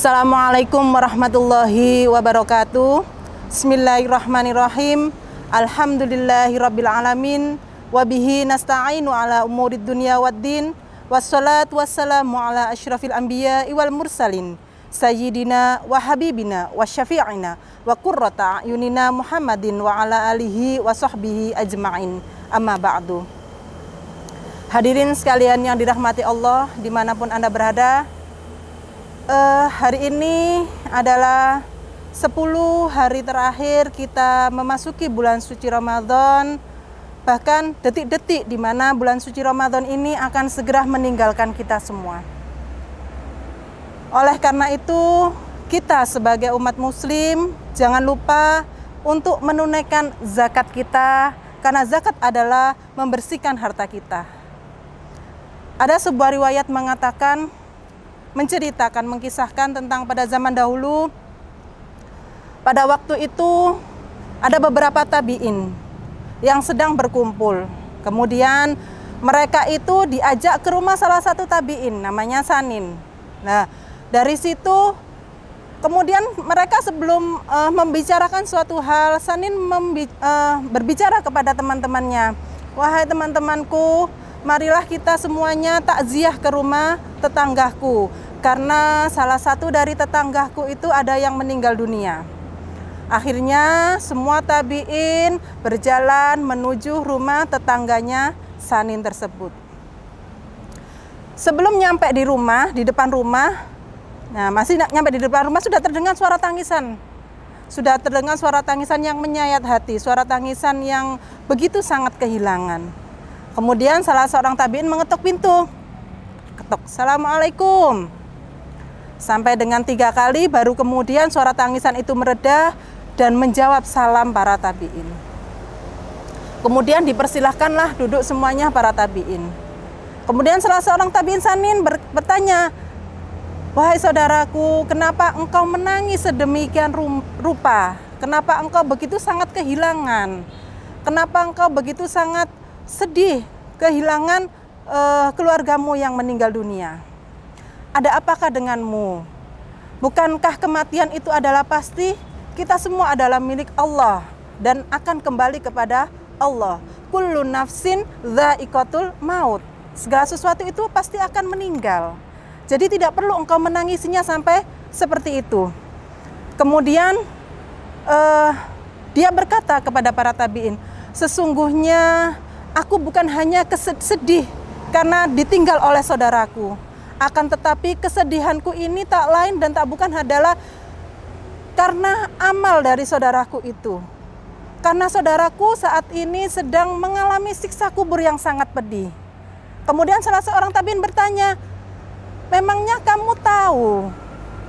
Assalamualaikum warahmatullahi wabarakatuh. Bismillahirrahmanirrahim. Alhamdulillahirabbil alamin. Wabihi nasta'inu ala umurid dunya waddin. Wassalatu wassalamu ala asyrafil anbiya wal mursalin. Sayyidina wa habibina wa syafi'ina wa qurrata a'yunina Muhammadin wa ala alihi wa sahbihi ajma'in. Amma ba'du. Hadirin sekalian yang dirahmati Allah dimanapun Anda berada, hari ini adalah 10 hari terakhir kita memasuki bulan suci Ramadan. Bahkan detik-detik di mana bulan suci Ramadan ini akan segera meninggalkan kita semua. Oleh karena itu, kita sebagai umat muslim jangan lupa untuk menunaikan zakat kita, karena zakat adalah membersihkan harta kita. Ada sebuah riwayat mengatakan, menceritakan, mengkisahkan tentang pada zaman dahulu, pada waktu itu ada beberapa tabi'in yang sedang berkumpul. Kemudian mereka itu diajak ke rumah salah satu tabi'in, namanya Sanin. Nah, dari situ kemudian mereka sebelum membicarakan suatu hal, Sanin berbicara kepada teman-temannya, "Wahai teman-temanku, marilah kita semuanya takziah ke rumah tetanggaku, karena salah satu dari tetanggaku itu ada yang meninggal dunia." Akhirnya semua tabi'in berjalan menuju rumah tetangganya Sanin tersebut. Sebelum nyampe di rumah, di depan rumah, masih nyampe di depan rumah sudah terdengar suara tangisan. Sudah terdengar suara tangisan yang menyayat hati, suara tangisan yang begitu sangat kehilangan. Kemudian salah seorang tabi'in mengetuk pintu. Ketuk, "Assalamualaikum." Sampai dengan 3 kali baru kemudian suara tangisan itu mereda dan menjawab salam para tabi'in. Kemudian dipersilahkanlah duduk semuanya para tabi'in. Kemudian salah seorang tabi'in Sanin bertanya, "Wahai saudaraku, kenapa engkau menangis sedemikian rupa? Kenapa engkau begitu sangat kehilangan? Kenapa engkau begitu sangat sedih kehilangan keluargamu yang meninggal dunia? Ada apakah denganmu? Bukankah kematian itu adalah pasti? Kita semua adalah milik Allah dan akan kembali kepada Allah. Kullu nafsin dha'iqatul maut." Segala sesuatu itu pasti akan meninggal. Jadi tidak perlu engkau menangisinya sampai seperti itu. Kemudian dia berkata kepada para tabi'in, "Sesungguhnya aku bukan hanya sedih karena ditinggal oleh saudaraku. Akan tetapi kesedihanku ini tak lain dan tak bukan adalah karena amal dari saudaraku itu. Karena saudaraku saat ini sedang mengalami siksa kubur yang sangat pedih." Kemudian salah seorang tabi'in bertanya, "Memangnya kamu tahu?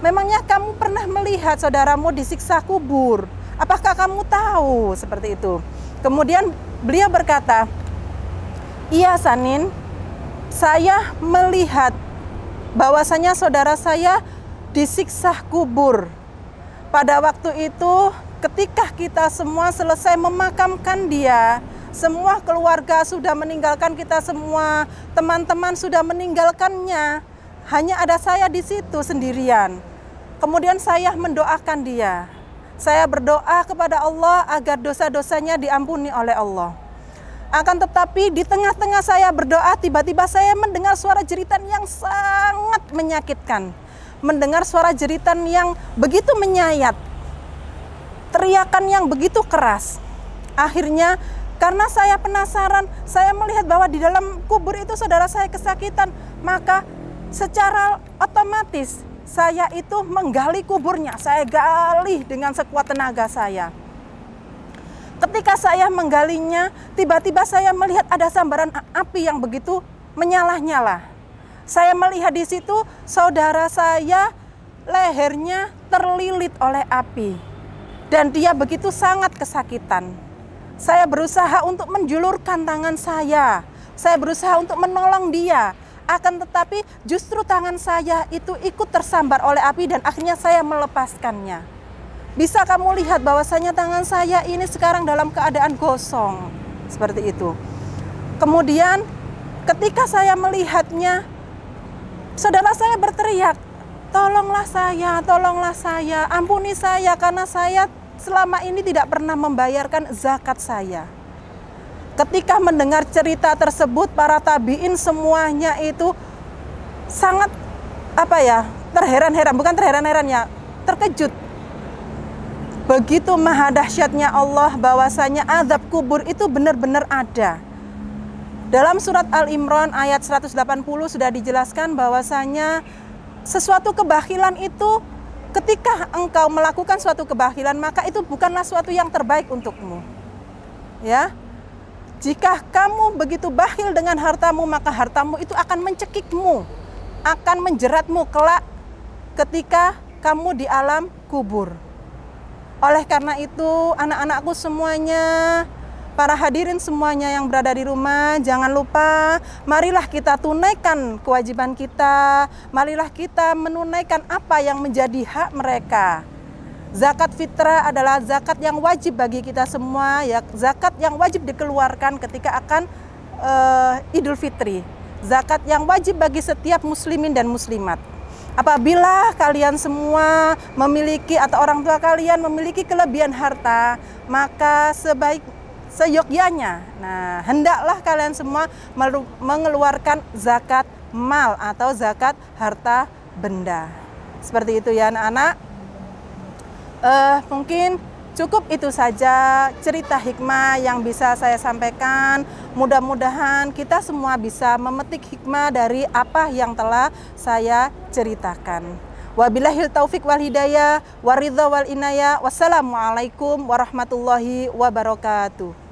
Memangnya kamu pernah melihat saudaramu disiksa kubur? Apakah kamu tahu?" Seperti itu. Kemudian beliau berkata, "Iya Sanin, saya melihat bahwasanya saudara saya disiksa kubur. Pada waktu itu ketika kita semua selesai memakamkan dia, semua keluarga sudah meninggalkan kita semua, teman-teman sudah meninggalkannya, hanya ada saya di situ sendirian. Kemudian saya mendoakan dia. Saya berdoa kepada Allah agar dosa-dosanya diampuni oleh Allah. Akan tetapi di tengah-tengah saya berdoa, tiba-tiba saya mendengar suara jeritan yang sangat menyakitkan. Mendengar suara jeritan yang begitu menyayat. Teriakan yang begitu keras. Akhirnya karena saya penasaran, saya melihat bahwa di dalam kubur itu saudara saya kesakitan. Maka secara otomatis saya itu menggali kuburnya. Saya gali dengan sekuat tenaga saya. Ketika saya menggalinya, tiba-tiba saya melihat ada sambaran api yang begitu menyala-nyala. Saya melihat di situ saudara saya lehernya terlilit oleh api dan dia begitu sangat kesakitan. Saya berusaha untuk menjulurkan tangan saya. Saya berusaha untuk menolong dia. Akan tetapi justru tangan saya itu ikut tersambar oleh api dan akhirnya saya melepaskannya. Bisa kamu lihat bahwasanya tangan saya ini sekarang dalam keadaan gosong. Seperti itu. Kemudian ketika saya melihatnya, saudara saya berteriak, tolonglah saya, ampuni saya karena saya selama ini tidak pernah membayarkan zakat saya. Ketika mendengar cerita tersebut, para tabiin semuanya itu sangat terkejut. Begitu maha dahsyatnya Allah bahwasanya azab kubur itu benar-benar ada. Dalam surat Al-Imran ayat 180 sudah dijelaskan bahwasanya sesuatu kebakhilan itu, ketika engkau melakukan suatu kebakhilan, maka itu bukanlah suatu yang terbaik untukmu. Ya, jika kamu begitu bakhil dengan hartamu, maka hartamu itu akan mencekikmu, akan menjeratmu kelak ketika kamu di alam kubur. Oleh karena itu, anak-anakku semuanya, para hadirin semuanya yang berada di rumah, jangan lupa, marilah kita tunaikan kewajiban kita, marilah kita menunaikan apa yang menjadi hak mereka. Zakat fitrah adalah zakat yang wajib bagi kita semua, ya, zakat yang wajib dikeluarkan ketika akan Idul Fitri. Zakat yang wajib bagi setiap muslimin dan muslimat. Apabila kalian semua memiliki atau orang tua kalian memiliki kelebihan harta, maka seyogyanya, hendaklah kalian semua mengeluarkan zakat mal atau zakat harta benda. Seperti itu ya anak-anak. Mungkin cukup itu saja cerita hikmah yang bisa saya sampaikan. Mudah-mudahan kita semua bisa memetik hikmah dari apa yang telah saya ceritakan. Wabillahil taufik wal hidayah, waridha wal inayah. Wassalamualaikum warahmatullahi wabarakatuh.